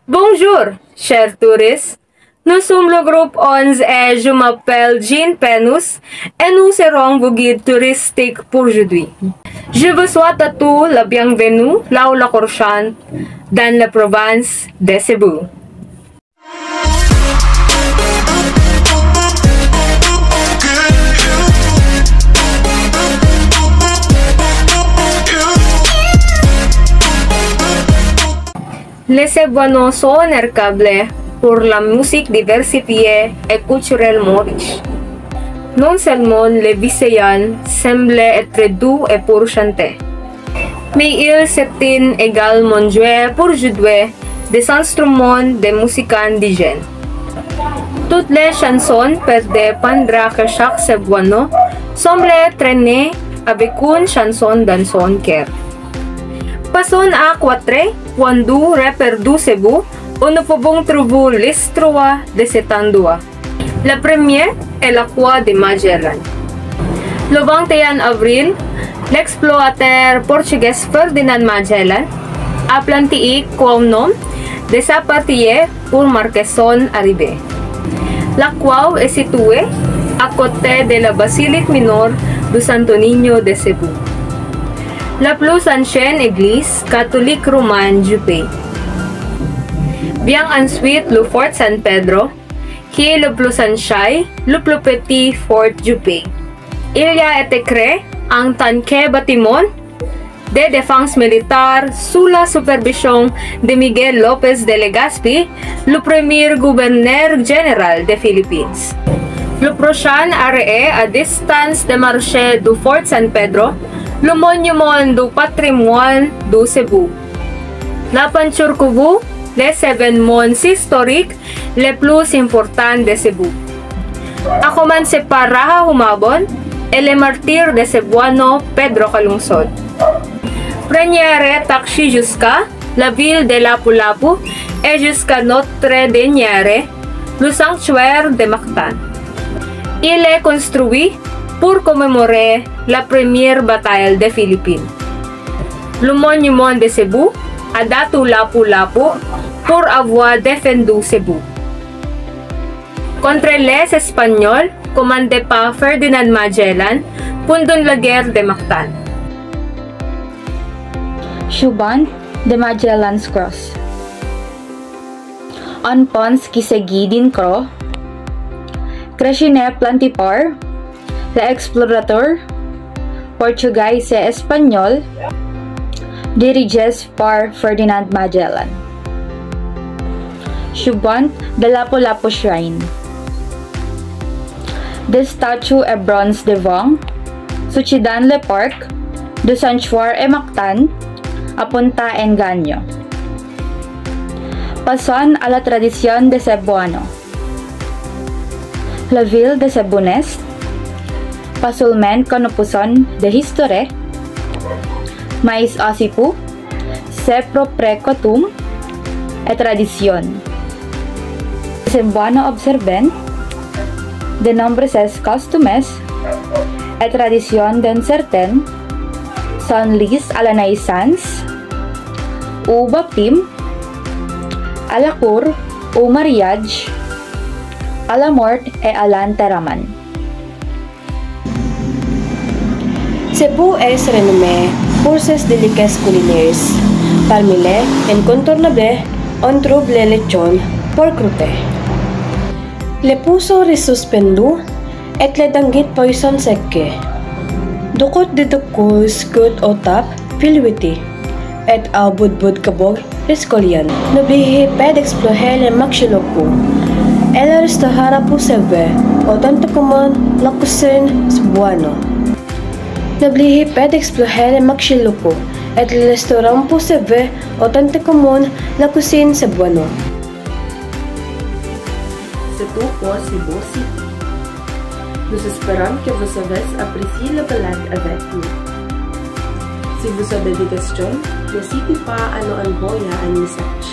Bonjour, chers touristes. Nous sommes le groupe 11 et je m'appelle Jean Penus et nous serons vos guides touristiques pour aujourd'hui. Je vous souhaite à tous la bienvenue là où la prochaine dans la province de Cebu. Les Cebuanos sont remarquables pour la musique diversifiée et culturellement riche. Non seulement les Visayans semblent être doux et pour chanter, mais ils se tiennent également jouer pour jouer des instruments de musique indigène. Toutes les chansons peuvent pendra que chaque Cebuano semble traîner avec une chanson dans son cœur. Passons à 4 quando reperdu Cebu, où nous pouvons trouver les 3 de cet endroit. La première est la Croix de Magellan. Le 21 avril, l'explorateur portugais Ferdinand Magellan a planté comme nom de sa partie pour marquer son arrivée. La croix est située à côté de la basilique mineure de Santo Niño de Cebu, la plus ancienne église catholique romaine du pays. Vient ensuite le fort San Pedro, qui est le plus ancien, le plus petit fort du pays. Il a été créé en tant que bâtiment de défense militaire sous la supervision de Miguel López de Legazpi, le premier gouverneur général des Philippines. Le prochain arrêt à distance de marché du fort San Pedro, le monument du patrimoine du Cebu. La peinture Cebu, les événements historiques les plus importants de Cebu. A commencer par Raha Humabon et le martyr de Cebuano Pedro Calungsod. Première taxi jusqu'à la ville de Lapu-Lapu et jusqu'à Notre-Dame, le sanctuaire de Mactan. Il est construit pour commémorer la première bataille des Philippines. Le monument de Cebu a daté Lapu-Lapu pour avoir défendu Cebu contre les Espagnols commandés par Ferdinand Magellan pendant la guerre de Mactan. Suban de Magellan's Cross. Un pont qui seguit d'une croix, Crashine Plantipar, l'explorateur portugais et espagnol dirigé par Ferdinand Magellan. Suban de Lapu-Lapu Shrine. The statue est bronze devant Suchidan Le Parc de Sanctuaire et Mactan a Punta Engaño. Passons à la tradition de Cebuano. La ville de Cebu-Nest, pasulmen konupuson de history, mais asipu, se propre coutume et tradition. Cebuano observen de nombreuses costumes et traditions d'un certain sont liées à la naissance, au baptême, à la cour, au mariage, à la mort et à l'enterrement. Cebu est renommé pour ses délicaces culinaires. Parmi les incontournables, on trouve le lechon pork croûté, le puso risuspendu et le danggit poison seke. Dukot de dukus gut otap pilwiti et au budbud kabog riskolian. Nablihi ped explorer le maxiloku. El restaurant po sebe o tanto kumon la cuisine cebuano. Nablihi ped explorer le maxiloku et le restaurant po sebe o tanto kumon la cuisine cebuano. C'est tout pour Cebu City. Nous espérons que vous avez apprécié la balade avec nous. Si vous avez des questions, n'hésitez pas à nous envoyer un message.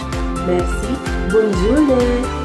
Merci, bonne journée!